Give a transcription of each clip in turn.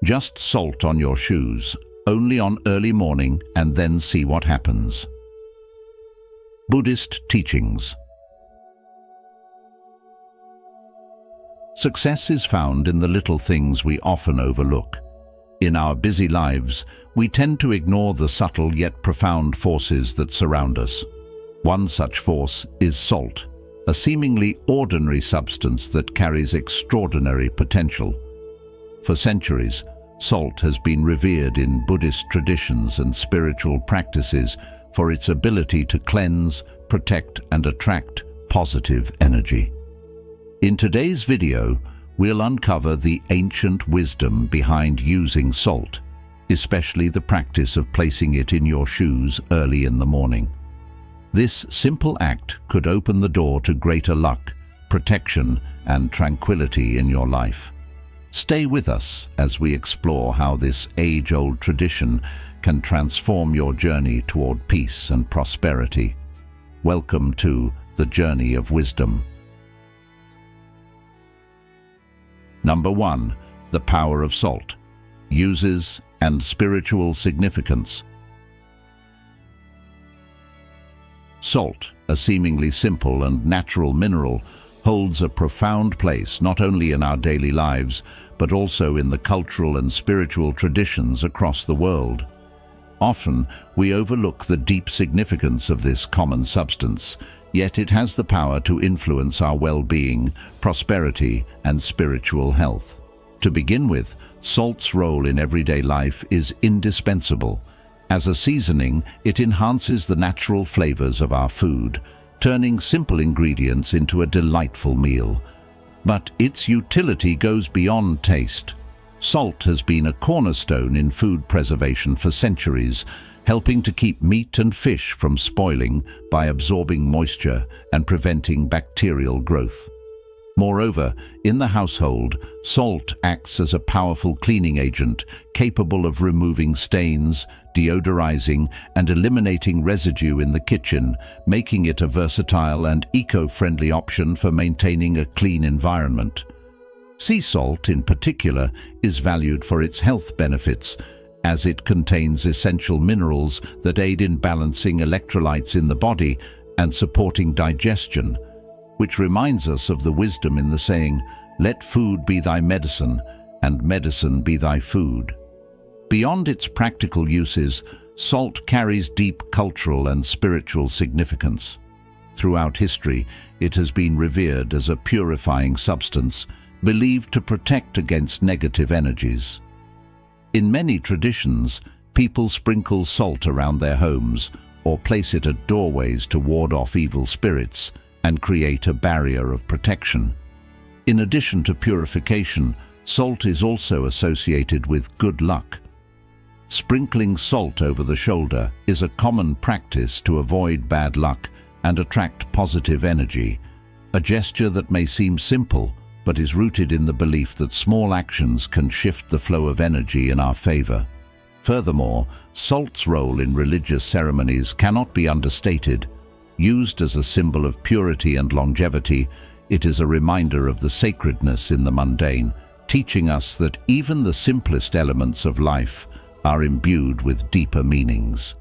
Just salt on your shoes, only on early morning, and then see what happens. Buddhist teachings. Success is found in the little things we often overlook. In our busy lives, we tend to ignore the subtle yet profound forces that surround us. One such force is salt, a seemingly ordinary substance that carries extraordinary potential. For centuries, salt has been revered in Buddhist traditions and spiritual practices for its ability to cleanse, protect, and attract positive energy. In today's video, we'll uncover the ancient wisdom behind using salt, especially the practice of placing it in your shoes early in the morning. This simple act could open the door to greater luck, protection, and tranquility in your life. Stay with us as we explore how this age-old tradition can transform your journey toward peace and prosperity. Welcome to the Journey of Wisdom. Number 1. The power of salt. Uses and spiritual significance. Salt, a seemingly simple and natural mineral, holds a profound place not only in our daily lives, but also in the cultural and spiritual traditions across the world. Often, we overlook the deep significance of this common substance, yet it has the power to influence our well-being, prosperity, and spiritual health. To begin with, salt's role in everyday life is indispensable. As a seasoning, it enhances the natural flavors of our food, turning simple ingredients into a delightful meal. But its utility goes beyond taste. Salt has been a cornerstone in food preservation for centuries, helping to keep meat and fish from spoiling by absorbing moisture and preventing bacterial growth. Moreover, in the household, salt acts as a powerful cleaning agent capable of removing stains, deodorizing, and eliminating residue in the kitchen, making it a versatile and eco-friendly option for maintaining a clean environment. Sea salt, in particular, is valued for its health benefits, as it contains essential minerals that aid in balancing electrolytes in the body and supporting digestion, which reminds us of the wisdom in the saying, "Let food be thy medicine, and medicine be thy food." Beyond its practical uses, salt carries deep cultural and spiritual significance. Throughout history, it has been revered as a purifying substance, believed to protect against negative energies. In many traditions, people sprinkle salt around their homes or place it at doorways to ward off evil spirits and create a barrier of protection. In addition to purification, salt is also associated with good luck. Sprinkling salt over the shoulder is a common practice to avoid bad luck and attract positive energy, a gesture that may seem simple but is rooted in the belief that small actions can shift the flow of energy in our favor. Furthermore, salt's role in religious ceremonies cannot be understated. Used as a symbol of purity and longevity, it is a reminder of the sacredness in the mundane, teaching us that even the simplest elements of life are imbued with deeper meanings.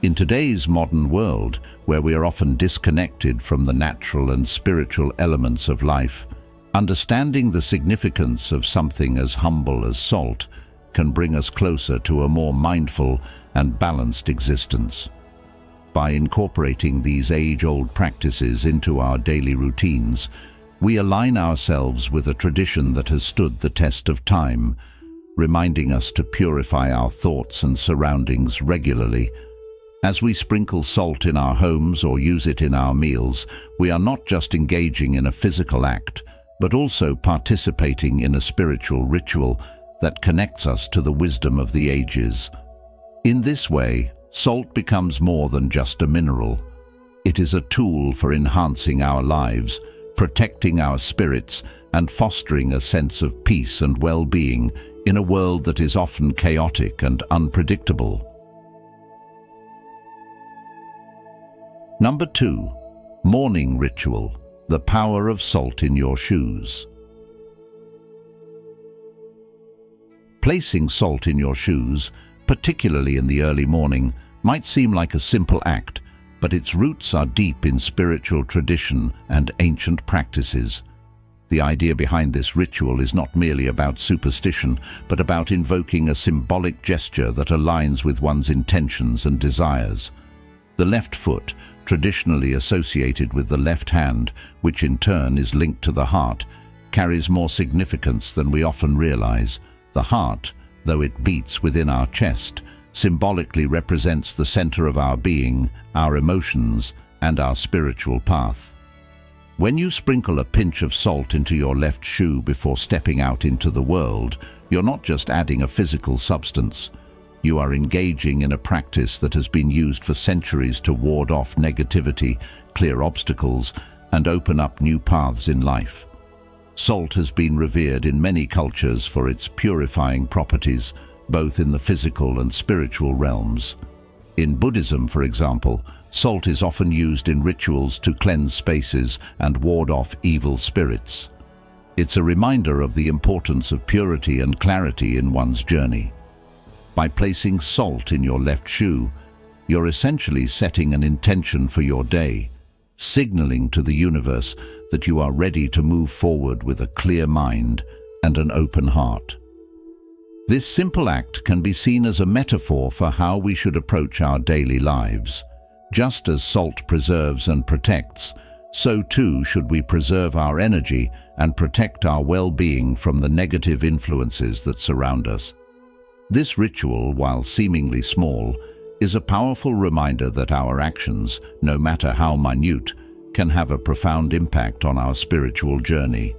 In today's modern world, where we are often disconnected from the natural and spiritual elements of life, understanding the significance of something as humble as salt can bring us closer to a more mindful and balanced existence. By incorporating these age-old practices into our daily routines, we align ourselves with a tradition that has stood the test of time, reminding us to purify our thoughts and surroundings regularly. As we sprinkle salt in our homes or use it in our meals, we are not just engaging in a physical act, but also participating in a spiritual ritual that connects us to the wisdom of the ages. In this way, salt becomes more than just a mineral. It is a tool for enhancing our lives, protecting our spirits, and fostering a sense of peace and well-being in a world that is often chaotic and unpredictable. Number 2. Morning ritual. The power of salt in your shoes. Placing salt in your shoes, particularly in the early morning, might seem like a simple act, but its roots are deep in spiritual tradition and ancient practices. The idea behind this ritual is not merely about superstition, but about invoking a symbolic gesture that aligns with one's intentions and desires. The left foot, traditionally associated with the left hand, which in turn is linked to the heart, carries more significance than we often realize. The heart, though it beats within our chest, symbolically represents the center of our being, our emotions, and our spiritual path. When you sprinkle a pinch of salt into your left shoe before stepping out into the world, you're not just adding a physical substance. You are engaging in a practice that has been used for centuries to ward off negativity, clear obstacles, and open up new paths in life. Salt has been revered in many cultures for its purifying properties, both in the physical and spiritual realms. In Buddhism, for example, salt is often used in rituals to cleanse spaces and ward off evil spirits. It's a reminder of the importance of purity and clarity in one's journey. By placing salt in your left shoe, you're essentially setting an intention for your day, signaling to the universe that you are ready to move forward with a clear mind and an open heart. This simple act can be seen as a metaphor for how we should approach our daily lives. Just as salt preserves and protects, so too should we preserve our energy and protect our well-being from the negative influences that surround us. This ritual, while seemingly small, is a powerful reminder that our actions, no matter how minute, can have a profound impact on our spiritual journey.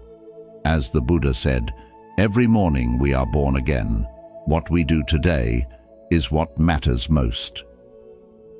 As the Buddha said, "Every morning we are born again. What we do today is what matters most."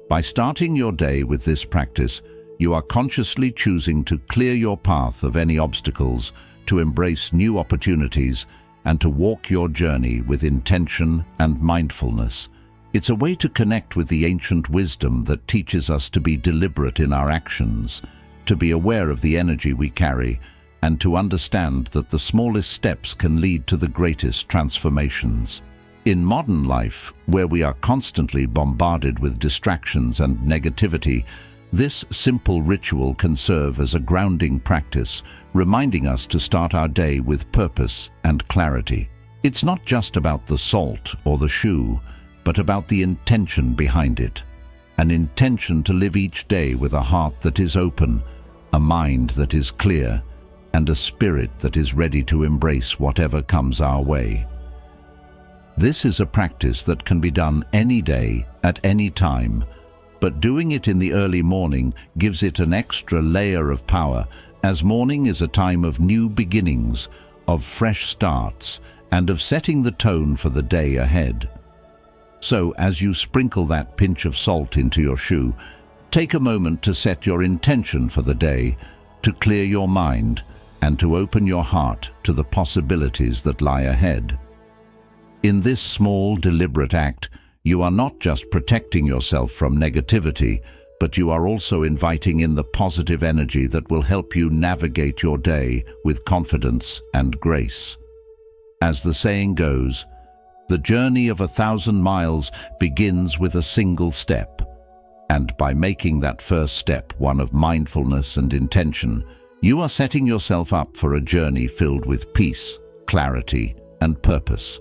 By starting your day with this practice, you are consciously choosing to clear your path of any obstacles, to embrace new opportunities, and to walk your journey with intention and mindfulness. It's a way to connect with the ancient wisdom that teaches us to be deliberate in our actions, to be aware of the energy we carry, and to understand that the smallest steps can lead to the greatest transformations. In modern life, where we are constantly bombarded with distractions and negativity, this simple ritual can serve as a grounding practice, reminding us to start our day with purpose and clarity. It's not just about the salt or the shoe, but about the intention behind it. An intention to live each day with a heart that is open, a mind that is clear, and a spirit that is ready to embrace whatever comes our way. This is a practice that can be done any day, at any time, but doing it in the early morning gives it an extra layer of power, as morning is a time of new beginnings, of fresh starts, and of setting the tone for the day ahead. So, as you sprinkle that pinch of salt into your shoe, take a moment to set your intention for the day, to clear your mind, and to open your heart to the possibilities that lie ahead. In this small, deliberate act, you are not just protecting yourself from negativity, but you are also inviting in the positive energy that will help you navigate your day with confidence and grace. As the saying goes, the journey of 1,000 miles begins with a single step, and by making that first step one of mindfulness and intention, you are setting yourself up for a journey filled with peace, clarity, and purpose.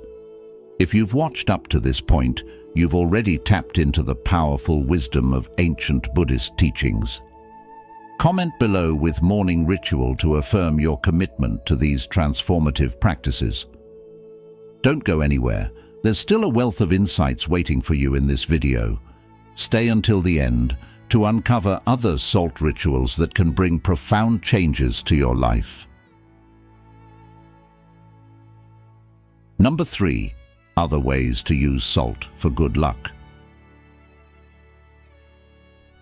If you've watched up to this point, you've already tapped into the powerful wisdom of ancient Buddhist teachings. Comment below with morning ritual to affirm your commitment to these transformative practices. Don't go anywhere. There's still a wealth of insights waiting for you in this video. Stay until the end to uncover other salt rituals that can bring profound changes to your life. Number 3. Other ways to use salt for good luck.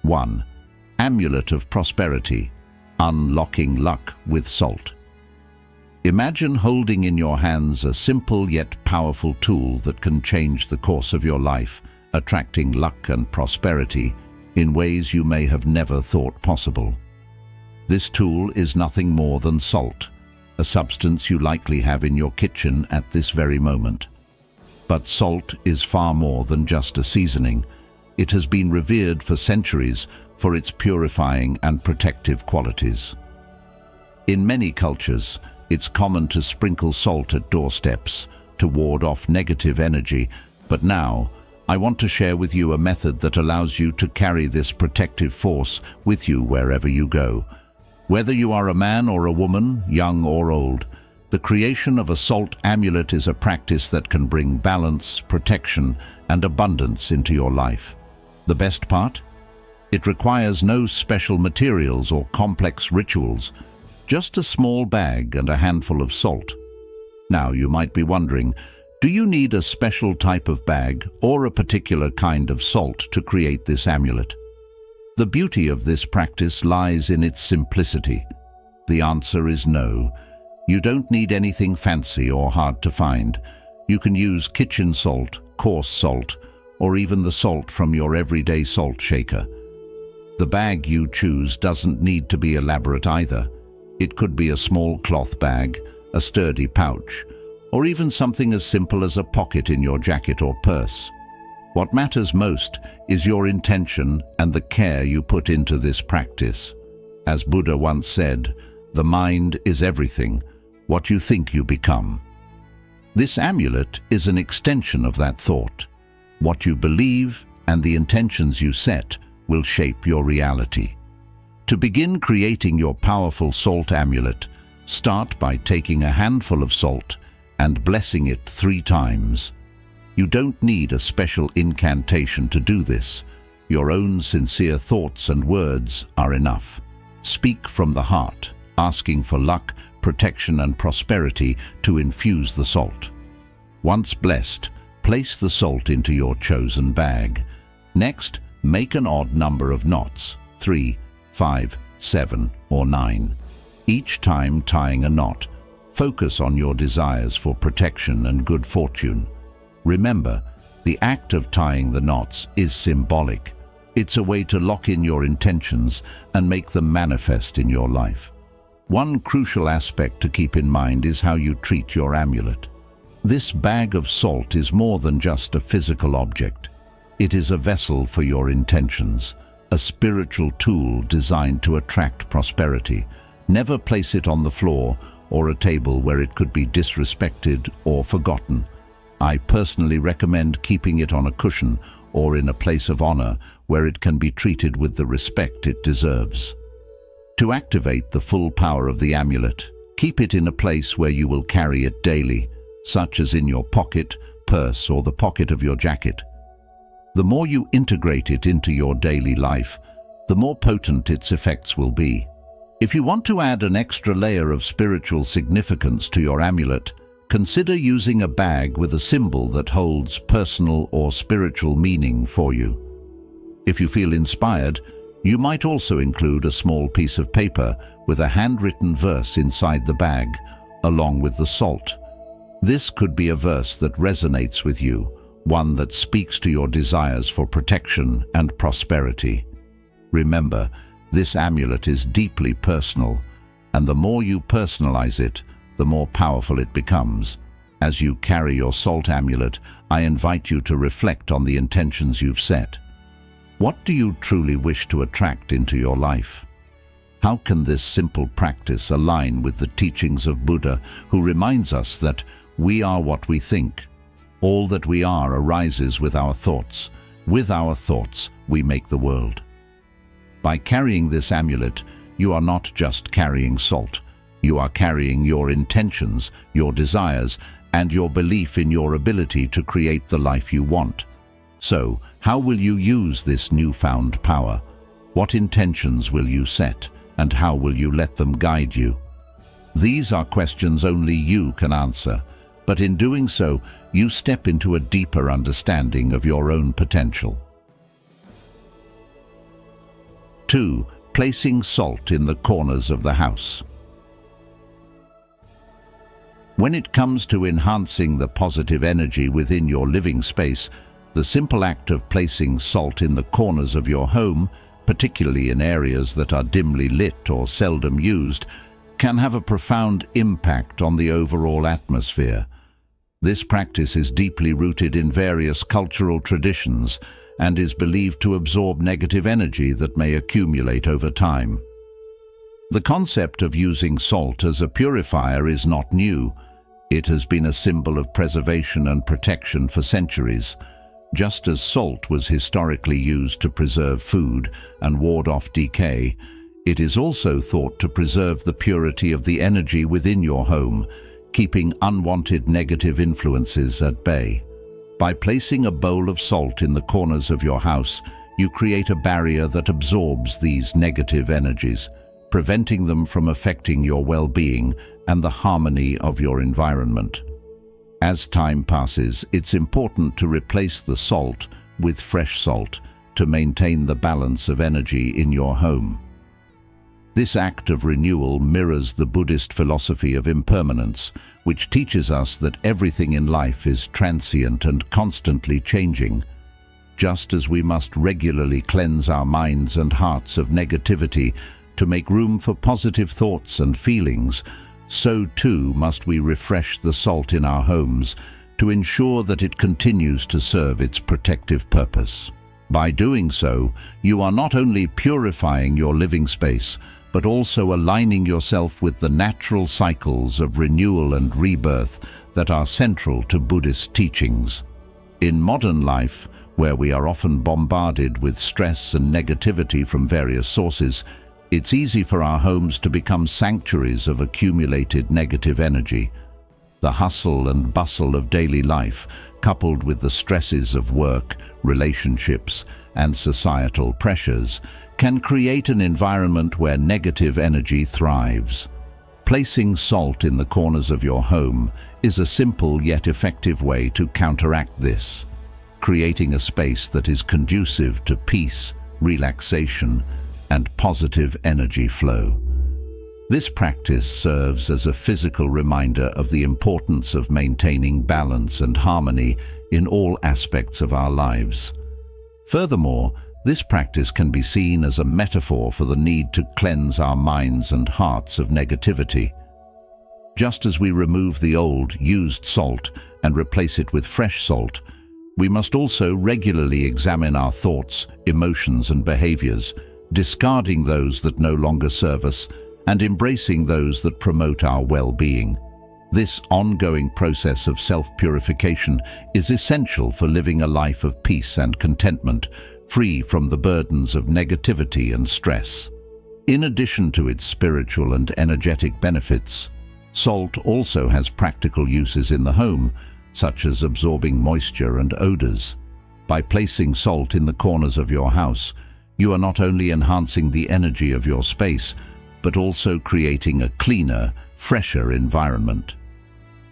1. Amulet of Prosperity. Unlocking luck with salt. Imagine holding in your hands a simple yet powerful tool that can change the course of your life, attracting luck and prosperity in ways you may have never thought possible. This tool is nothing more than salt, a substance you likely have in your kitchen at this very moment. But salt is far more than just a seasoning. It has been revered for centuries for its purifying and protective qualities. In many cultures, it's common to sprinkle salt at doorsteps to ward off negative energy, but now I want to share with you a method that allows you to carry this protective force with you wherever you go. Whether you are a man or a woman, young or old, the creation of a salt amulet is a practice that can bring balance, protection, and abundance into your life. The best part? It requires no special materials or complex rituals, just a small bag and a handful of salt. Now, you might be wondering, do you need a special type of bag or a particular kind of salt to create this amulet? The beauty of this practice lies in its simplicity. The answer is no. You don't need anything fancy or hard to find. You can use kitchen salt, coarse salt, or even the salt from your everyday salt shaker. The bag you choose doesn't need to be elaborate either. It could be a small cloth bag, a sturdy pouch, or even something as simple as a pocket in your jacket or purse. What matters most is your intention and the care you put into this practice. As Buddha once said, "The mind is everything. What you think you become." This amulet is an extension of that thought. What you believe and the intentions you set will shape your reality. To begin creating your powerful salt amulet, start by taking a handful of salt and blessing it 3 times. You don't need a special incantation to do this. Your own sincere thoughts and words are enough. Speak from the heart, asking for luck, protection and prosperity to infuse the salt. Once blessed, place the salt into your chosen bag. Next, make an odd number of knots, 3, 5, 7, or 9. Each time tying a knot, focus on your desires for protection and good fortune. Remember, the act of tying the knots is symbolic. It's a way to lock in your intentions and make them manifest in your life. One crucial aspect to keep in mind is how you treat your amulet. This bag of salt is more than just a physical object. It is a vessel for your intentions, a spiritual tool designed to attract prosperity. Never place it on the floor or a table where it could be disrespected or forgotten. I personally recommend keeping it on a cushion or in a place of honor where it can be treated with the respect it deserves. To activate the full power of the amulet, keep it in a place where you will carry it daily, such as in your pocket, purse, or the pocket of your jacket. The more you integrate it into your daily life, the more potent its effects will be. If you want to add an extra layer of spiritual significance to your amulet, consider using a bag with a symbol that holds personal or spiritual meaning for you. If you feel inspired, you might also include a small piece of paper with a handwritten verse inside the bag, along with the salt. This could be a verse that resonates with you, one that speaks to your desires for protection and prosperity. Remember, this amulet is deeply personal, and the more you personalize it, the more powerful it becomes. As you carry your salt amulet, I invite you to reflect on the intentions you've set. What do you truly wish to attract into your life? How can this simple practice align with the teachings of Buddha, who reminds us that we are what we think? All that we are arises with our thoughts. With our thoughts, we make the world. By carrying this amulet, you are not just carrying salt. You are carrying your intentions, your desires, and your belief in your ability to create the life you want. So, how will you use this newfound power? What intentions will you set, and how will you let them guide you? These are questions only you can answer, but in doing so, you step into a deeper understanding of your own potential. 2. Placing salt in the corners of the house. When it comes to enhancing the positive energy within your living space, the simple act of placing salt in the corners of your home, particularly in areas that are dimly lit or seldom used, can have a profound impact on the overall atmosphere. This practice is deeply rooted in various cultural traditions and is believed to absorb negative energy that may accumulate over time. The concept of using salt as a purifier is not new. It has been a symbol of preservation and protection for centuries. Just as salt was historically used to preserve food and ward off decay, it is also thought to preserve the purity of the energy within your home, keeping unwanted negative influences at bay. By placing a bowl of salt in the corners of your house, you create a barrier that absorbs these negative energies, preventing them from affecting your well-being and the harmony of your environment. As time passes, it's important to replace the salt with fresh salt to maintain the balance of energy in your home. This act of renewal mirrors the Buddhist philosophy of impermanence, which teaches us that everything in life is transient and constantly changing. Just as we must regularly cleanse our minds and hearts of negativity to make room for positive thoughts and feelings, so too must we refresh the salt in our homes to ensure that it continues to serve its protective purpose. By doing so, you are not only purifying your living space, but also aligning yourself with the natural cycles of renewal and rebirth that are central to Buddhist teachings. In modern life, where we are often bombarded with stress and negativity from various sources, it's easy for our homes to become sanctuaries of accumulated negative energy. The hustle and bustle of daily life, coupled with the stresses of work, relationships, and societal pressures, can create an environment where negative energy thrives. Placing salt in the corners of your home is a simple yet effective way to counteract this, creating a space that is conducive to peace, relaxation, and positive energy flow. This practice serves as a physical reminder of the importance of maintaining balance and harmony in all aspects of our lives. Furthermore, this practice can be seen as a metaphor for the need to cleanse our minds and hearts of negativity. Just as we remove the old, used salt and replace it with fresh salt, we must also regularly examine our thoughts, emotions, and behaviors, discarding those that no longer serve us and embracing those that promote our well-being. This ongoing process of self-purification is essential for living a life of peace and contentment, free from the burdens of negativity and stress. In addition to its spiritual and energetic benefits, salt also has practical uses in the home, such as absorbing moisture and odors. By placing salt in the corners of your house, you are not only enhancing the energy of your space, but also creating a cleaner, fresher environment.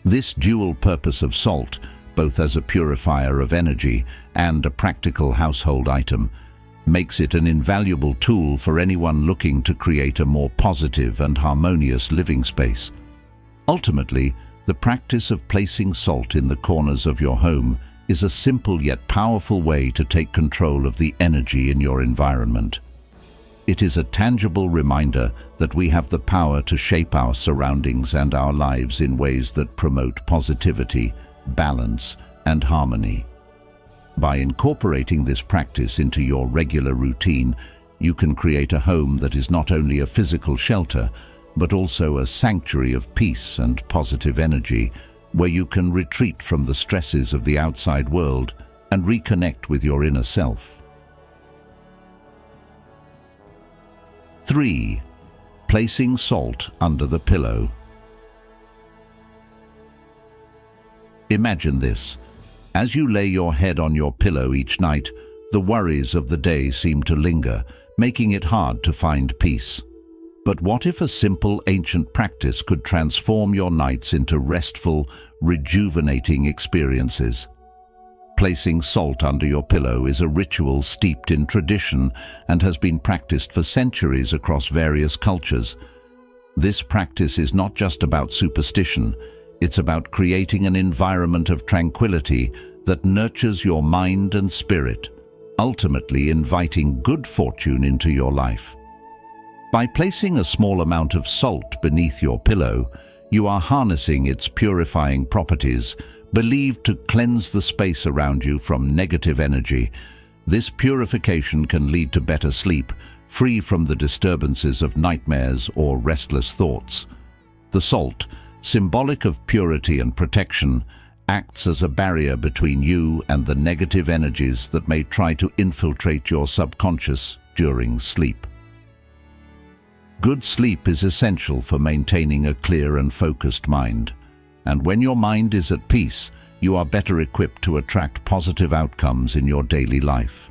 This dual purpose of salt, both as a purifier of energy and a practical household item, makes it an invaluable tool for anyone looking to create a more positive and harmonious living space. Ultimately, the practice of placing salt in the corners of your home is a simple yet powerful way to take control of the energy in your environment. It is a tangible reminder that we have the power to shape our surroundings and our lives in ways that promote positivity, balance, and harmony. By incorporating this practice into your regular routine, you can create a home that is not only a physical shelter, but also a sanctuary of peace and positive energy, where you can retreat from the stresses of the outside world and reconnect with your inner self. 3. Placing salt under the pillow. Imagine this. As you lay your head on your pillow each night, the worries of the day seem to linger, making it hard to find peace. But what if a simple ancient practice could transform your nights into restful, rejuvenating experiences? Placing salt under your pillow is a ritual steeped in tradition and has been practiced for centuries across various cultures. This practice is not just about superstition, it's about creating an environment of tranquility that nurtures your mind and spirit, ultimately inviting good fortune into your life. By placing a small amount of salt beneath your pillow, you are harnessing its purifying properties, Believed to cleanse the space around you from negative energy, this purification can lead to better sleep, free from the disturbances of nightmares or restless thoughts. The salt, symbolic of purity and protection, acts as a barrier between you and the negative energies that may try to infiltrate your subconscious during sleep. Good sleep is essential for maintaining a clear and focused mind. And when your mind is at peace, you are better equipped to attract positive outcomes in your daily life.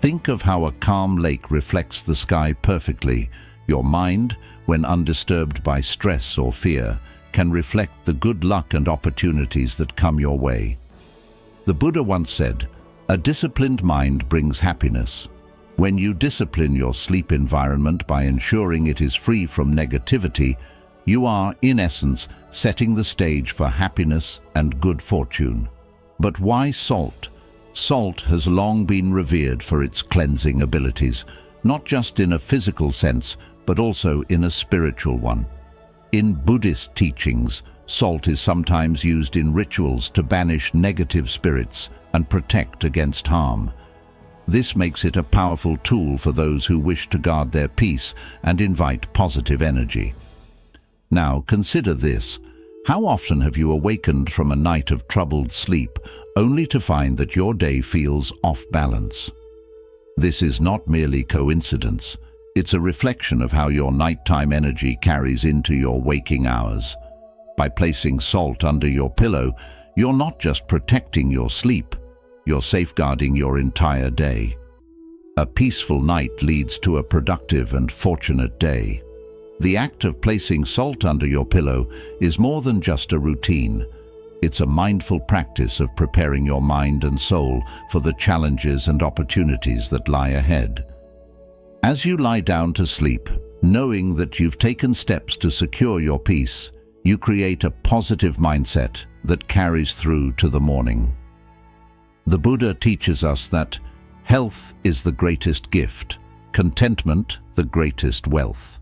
Think of how a calm lake reflects the sky perfectly. Your mind, when undisturbed by stress or fear, can reflect the good luck and opportunities that come your way. The Buddha once said, "A disciplined mind brings happiness." When you discipline your sleep environment by ensuring it is free from negativity, you are, in essence, setting the stage for happiness and good fortune. But why salt? Salt has long been revered for its cleansing abilities, not just in a physical sense, but also in a spiritual one. In Buddhist teachings, salt is sometimes used in rituals to banish negative spirits and protect against harm. This makes it a powerful tool for those who wish to guard their peace and invite positive energy. Now, consider this. How often have you awakened from a night of troubled sleep only to find that your day feels off balance? This is not merely coincidence. It's a reflection of how your nighttime energy carries into your waking hours. By placing salt under your pillow, you're not just protecting your sleep, you're safeguarding your entire day. A peaceful night leads to a productive and fortunate day. The act of placing salt under your pillow is more than just a routine. It's a mindful practice of preparing your mind and soul for the challenges and opportunities that lie ahead. As you lie down to sleep, knowing that you've taken steps to secure your peace, you create a positive mindset that carries through to the morning. The Buddha teaches us that health is the greatest gift, contentment the greatest wealth.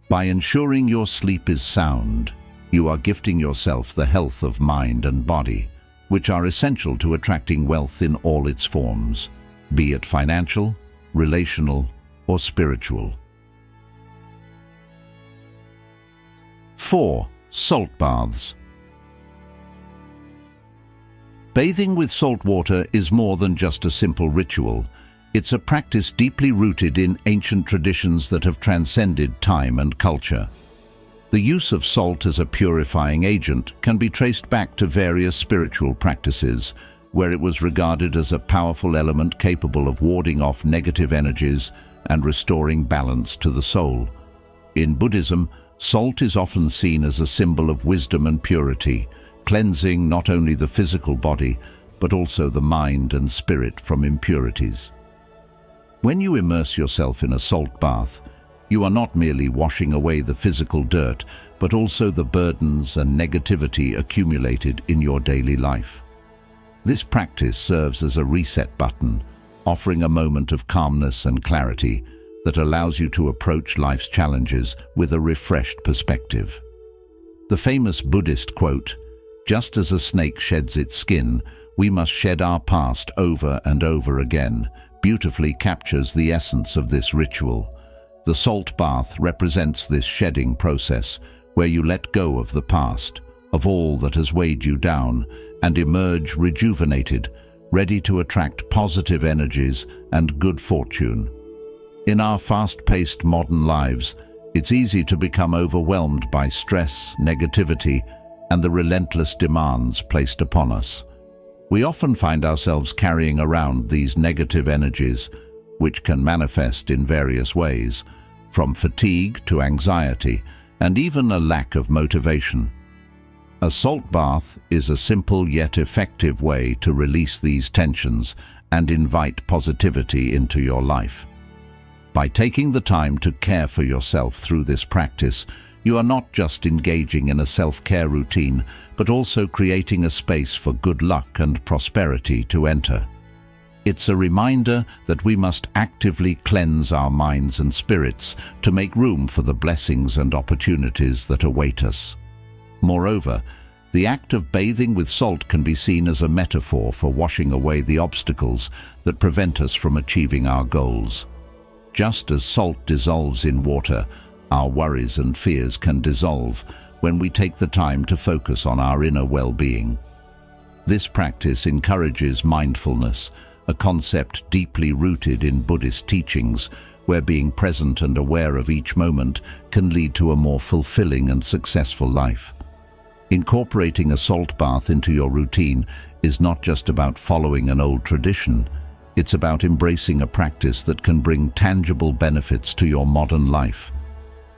By ensuring your sleep is sound, you are gifting yourself the health of mind and body, which are essential to attracting wealth in all its forms, be it financial, relational, or spiritual. 4. Salt baths. Bathing with salt water is more than just a simple ritual. It's a practice deeply rooted in ancient traditions that have transcended time and culture. The use of salt as a purifying agent can be traced back to various spiritual practices, where it was regarded as a powerful element capable of warding off negative energies and restoring balance to the soul. In Buddhism, salt is often seen as a symbol of wisdom and purity, cleansing not only the physical body, but also the mind and spirit from impurities. When you immerse yourself in a salt bath, you are not merely washing away the physical dirt, but also the burdens and negativity accumulated in your daily life. This practice serves as a reset button, offering a moment of calmness and clarity that allows you to approach life's challenges with a refreshed perspective. The famous Buddhist quote, "Just as a snake sheds its skin, we must shed our past over and over again," beautifully captures the essence of this ritual. The salt bath represents this shedding process, where you let go of the past, of all that has weighed you down, and emerge rejuvenated, ready to attract positive energies and good fortune. In our fast-paced modern lives, it's easy to become overwhelmed by stress, negativity, and the relentless demands placed upon us. We often find ourselves carrying around these negative energies, which can manifest in various ways, from fatigue to anxiety, and even a lack of motivation. A salt bath is a simple yet effective way to release these tensions and invite positivity into your life. By taking the time to care for yourself through this practice, you are not just engaging in a self-care routine, but also creating a space for good luck and prosperity to enter. It's a reminder that we must actively cleanse our minds and spirits to make room for the blessings and opportunities that await us. Moreover, The act of bathing with salt can be seen as a metaphor for washing away the obstacles that prevent us from achieving our goals. Just as salt dissolves in water, our worries and fears can dissolve when we take the time to focus on our inner well-being. This practice encourages mindfulness, a concept deeply rooted in Buddhist teachings, where being present and aware of each moment can lead to a more fulfilling and successful life. Incorporating a salt bath into your routine is not just about following an old tradition. It's about embracing a practice that can bring tangible benefits to your modern life.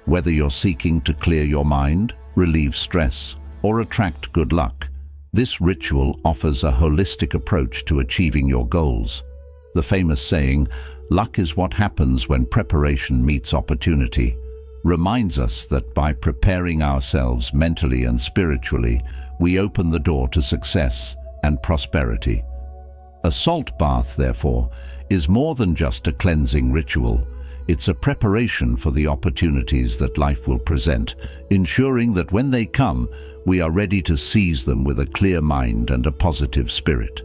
Whether you're seeking to clear your mind, relieve stress, or attract good luck, this ritual offers a holistic approach to achieving your goals. The famous saying, "Luck is what happens when preparation meets opportunity," reminds us that by preparing ourselves mentally and spiritually, we open the door to success and prosperity. A salt bath, therefore, is more than just a cleansing ritual. It's a preparation for the opportunities that life will present, ensuring that when they come, we are ready to seize them with a clear mind and a positive spirit.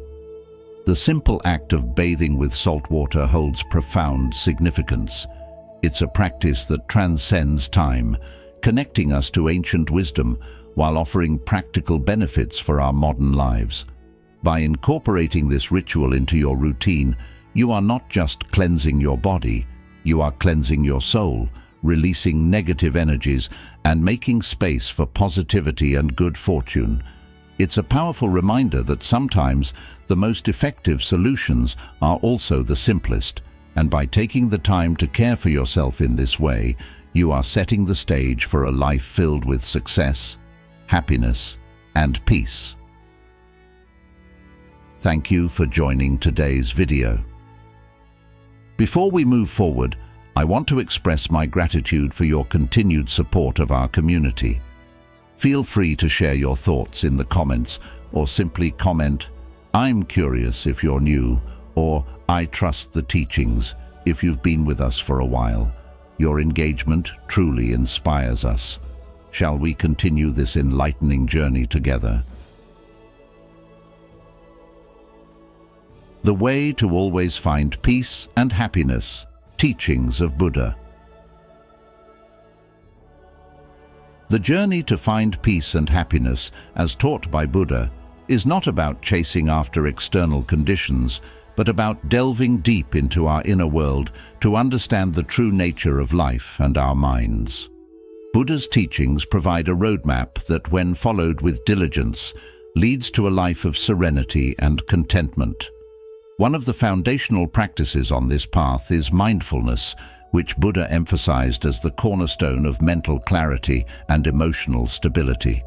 The simple act of bathing with salt water holds profound significance. It's a practice that transcends time, connecting us to ancient wisdom while offering practical benefits for our modern lives. By incorporating this ritual into your routine, you are not just cleansing your body, you are cleansing your soul, releasing negative energies and making space for positivity and good fortune. It's a powerful reminder that sometimes the most effective solutions are also the simplest, and by taking the time to care for yourself in this way, you are setting the stage for a life filled with success, happiness, and peace. Thank you for joining today's video. Before we move forward, I want to express my gratitude for your continued support of our community. Feel free to share your thoughts in the comments or simply comment, "I'm curious" if you're new, or "I trust the teachings" if you've been with us for a while. Your engagement truly inspires us. Shall we continue this enlightening journey together? The way to always find peace and happiness. Teachings of Buddha. The journey to find peace and happiness, as taught by Buddha, is not about chasing after external conditions, but about delving deep into our inner world to understand the true nature of life and our minds. Buddha's teachings provide a roadmap that, when followed with diligence, leads to a life of serenity and contentment. One of the foundational practices on this path is mindfulness, which Buddha emphasized as the cornerstone of mental clarity and emotional stability.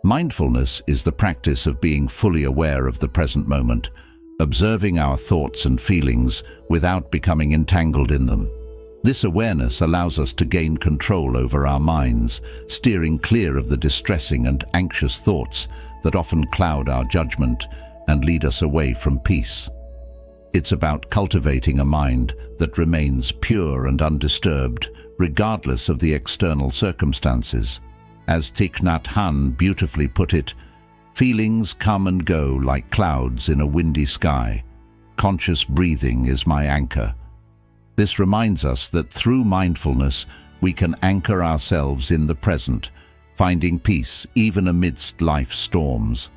Mindfulness is the practice of being fully aware of the present moment, observing our thoughts and feelings without becoming entangled in them. This awareness allows us to gain control over our minds, steering clear of the distressing and anxious thoughts that often cloud our judgment and lead us away from peace. It's about cultivating a mind that remains pure and undisturbed, regardless of the external circumstances. As Thich Nhat Hanh beautifully put it, "Feelings come and go like clouds in a windy sky. Conscious breathing is my anchor." This reminds us that through mindfulness, we can anchor ourselves in the present, finding peace even amidst life's storms.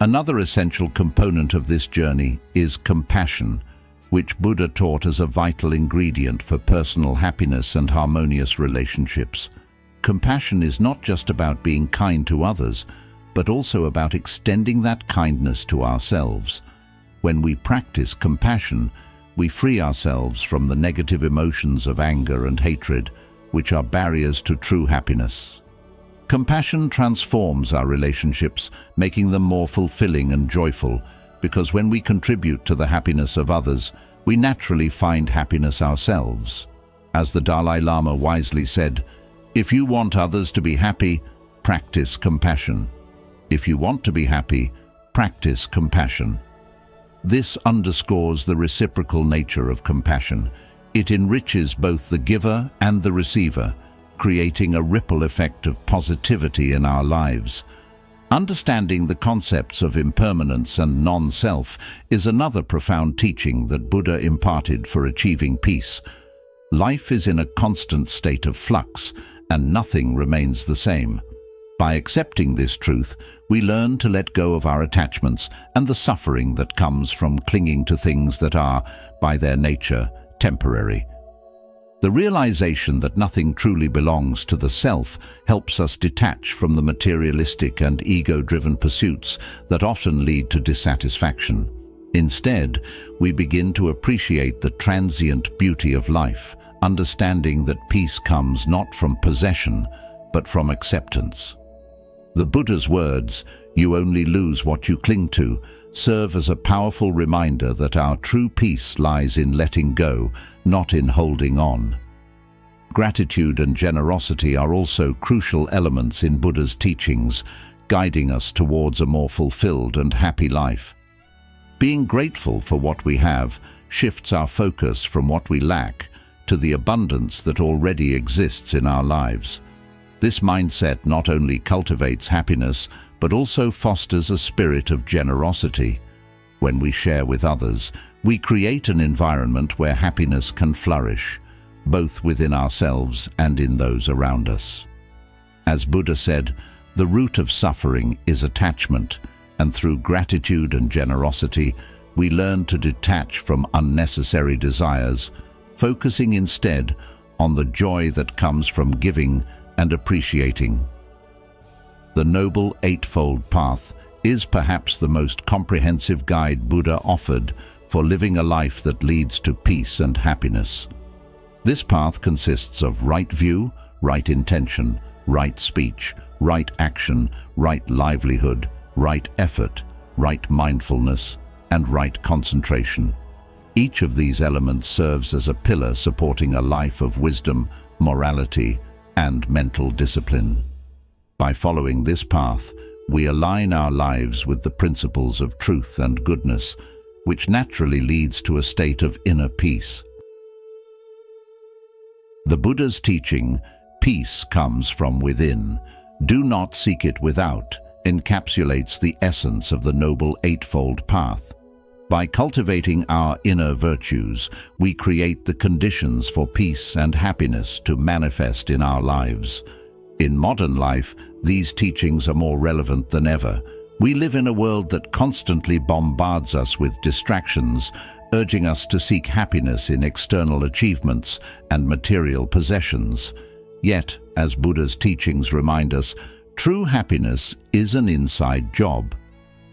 Another essential component of this journey is compassion, which Buddha taught as a vital ingredient for personal happiness and harmonious relationships. Compassion is not just about being kind to others, but also about extending that kindness to ourselves. When we practice compassion, we free ourselves from the negative emotions of anger and hatred, which are barriers to true happiness. Compassion transforms our relationships, making them more fulfilling and joyful, because when we contribute to the happiness of others, we naturally find happiness ourselves. As the Dalai Lama wisely said, "If you want others to be happy, practice compassion. If you want to be happy, practice compassion." This underscores the reciprocal nature of compassion. It enriches both the giver and the receiver, creating a ripple effect of positivity in our lives. Understanding the concepts of impermanence and non-self is another profound teaching that Buddha imparted for achieving peace. Life is in a constant state of flux, and nothing remains the same. By accepting this truth, we learn to let go of our attachments and the suffering that comes from clinging to things that are, by their nature, temporary. The realization that nothing truly belongs to the self helps us detach from the materialistic and ego-driven pursuits that often lead to dissatisfaction. Instead, we begin to appreciate the transient beauty of life, understanding that peace comes not from possession, but from acceptance. The Buddha's words, "You only lose what you cling to," serve as a powerful reminder that our true peace lies in letting go, not in holding on. Gratitude and generosity are also crucial elements in Buddha's teachings, guiding us towards a more fulfilled and happy life. Being grateful for what we have shifts our focus from what we lack to the abundance that already exists in our lives. This mindset not only cultivates happiness, but also fosters a spirit of generosity. When we share with others, we create an environment where happiness can flourish, both within ourselves and in those around us. As Buddha said, the root of suffering is attachment, and through gratitude and generosity, we learn to detach from unnecessary desires, focusing instead on the joy that comes from giving and appreciating. The Noble Eightfold Path is perhaps the most comprehensive guide Buddha offered for living a life that leads to peace and happiness. This path consists of right view, right intention, right speech, right action, right livelihood, right effort, right mindfulness, and right concentration. Each of these elements serves as a pillar supporting a life of wisdom, morality, and mental discipline. By following this path, we align our lives with the principles of truth and goodness, which naturally leads to a state of inner peace. The Buddha's teaching, "Peace comes from within, do not seek it without," encapsulates the essence of the Noble Eightfold Path. By cultivating our inner virtues, we create the conditions for peace and happiness to manifest in our lives. In modern life, these teachings are more relevant than ever. We live in a world that constantly bombards us with distractions, urging us to seek happiness in external achievements and material possessions. Yet, as Buddha's teachings remind us, true happiness is an inside job.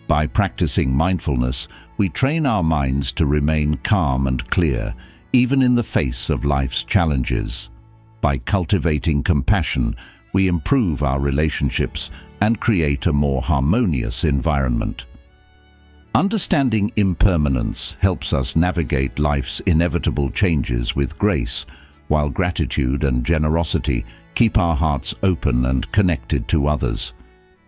By practicing mindfulness, we train our minds to remain calm and clear, even in the face of life's challenges. By cultivating compassion, we improve our relationships and create a more harmonious environment. Understanding impermanence helps us navigate life's inevitable changes with grace, while gratitude and generosity keep our hearts open and connected to others.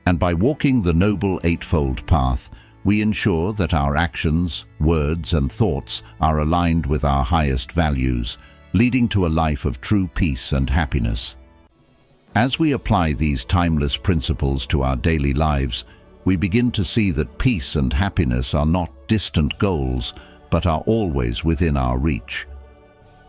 And by walking the Noble Eightfold Path, we ensure that our actions, words, and thoughts are aligned with our highest values, leading to a life of true peace and happiness. As we apply these timeless principles to our daily lives, we begin to see that peace and happiness are not distant goals, but are always within our reach.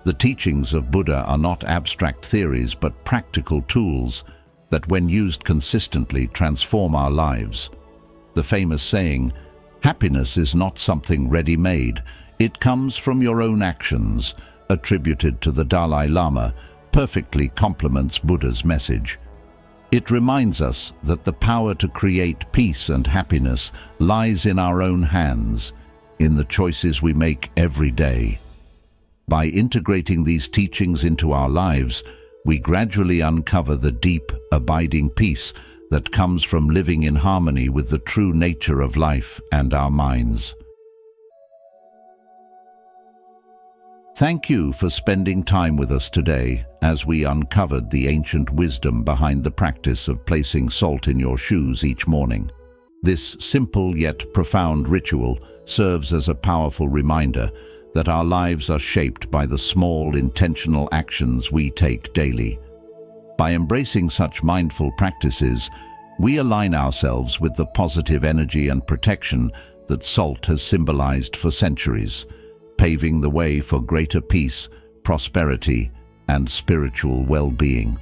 The teachings of Buddha are not abstract theories, but practical tools that, when used consistently, transform our lives. The famous saying, "Happiness is not something ready-made, it comes from your own actions," attributed to the Dalai Lama, perfectly complements Buddha's message. It reminds us that the power to create peace and happiness lies in our own hands, in the choices we make every day. By integrating these teachings into our lives, we gradually uncover the deep, abiding peace that comes from living in harmony with the true nature of life and our minds. Thank you for spending time with us today as we uncovered the ancient wisdom behind the practice of placing salt in your shoes each morning. This simple yet profound ritual serves as a powerful reminder that our lives are shaped by the small, intentional actions we take daily. By embracing such mindful practices, We align ourselves with the positive energy and protection that salt has symbolized for centuries, paving the way for greater peace, prosperity, and spiritual well-being.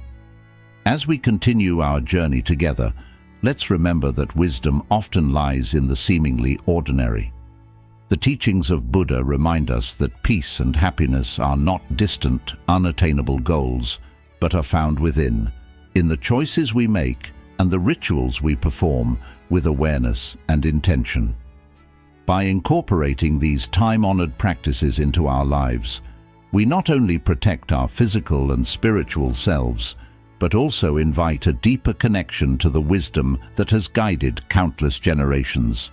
As we continue our journey together, let's remember that wisdom often lies in the seemingly ordinary. The teachings of Buddha remind us that peace and happiness are not distant, unattainable goals, but are found within, in the choices we make and the rituals we perform with awareness and intention. By incorporating these time-honored practices into our lives, we not only protect our physical and spiritual selves, but also invite a deeper connection to the wisdom that has guided countless generations.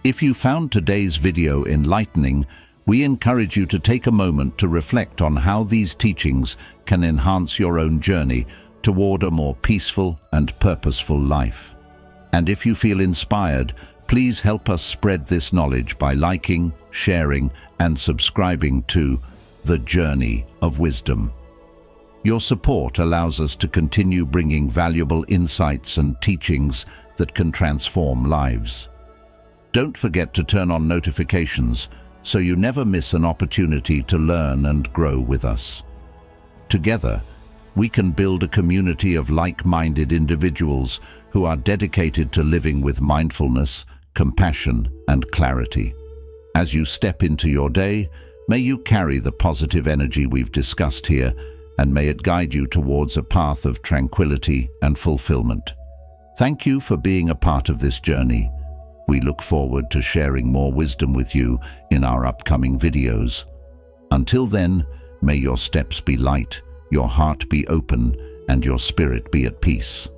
If you found today's video enlightening, we encourage you to take a moment to reflect on how these teachings can enhance your own journey toward a more peaceful and purposeful life. And if you feel inspired, please help us spread this knowledge by liking, sharing, and subscribing to The Journey of Wisdom. Your support allows us to continue bringing valuable insights and teachings that can transform lives. Don't forget to turn on notifications so you never miss an opportunity to learn and grow with us. Together, we can build a community of like-minded individuals who are dedicated to living with mindfulness, compassion, and clarity. As you step into your day, may you carry the positive energy we've discussed here, and may it guide you towards a path of tranquility and fulfillment. Thank you for being a part of this journey. We look forward to sharing more wisdom with you in our upcoming videos. Until then, may your steps be light, your heart be open, and your spirit be at peace.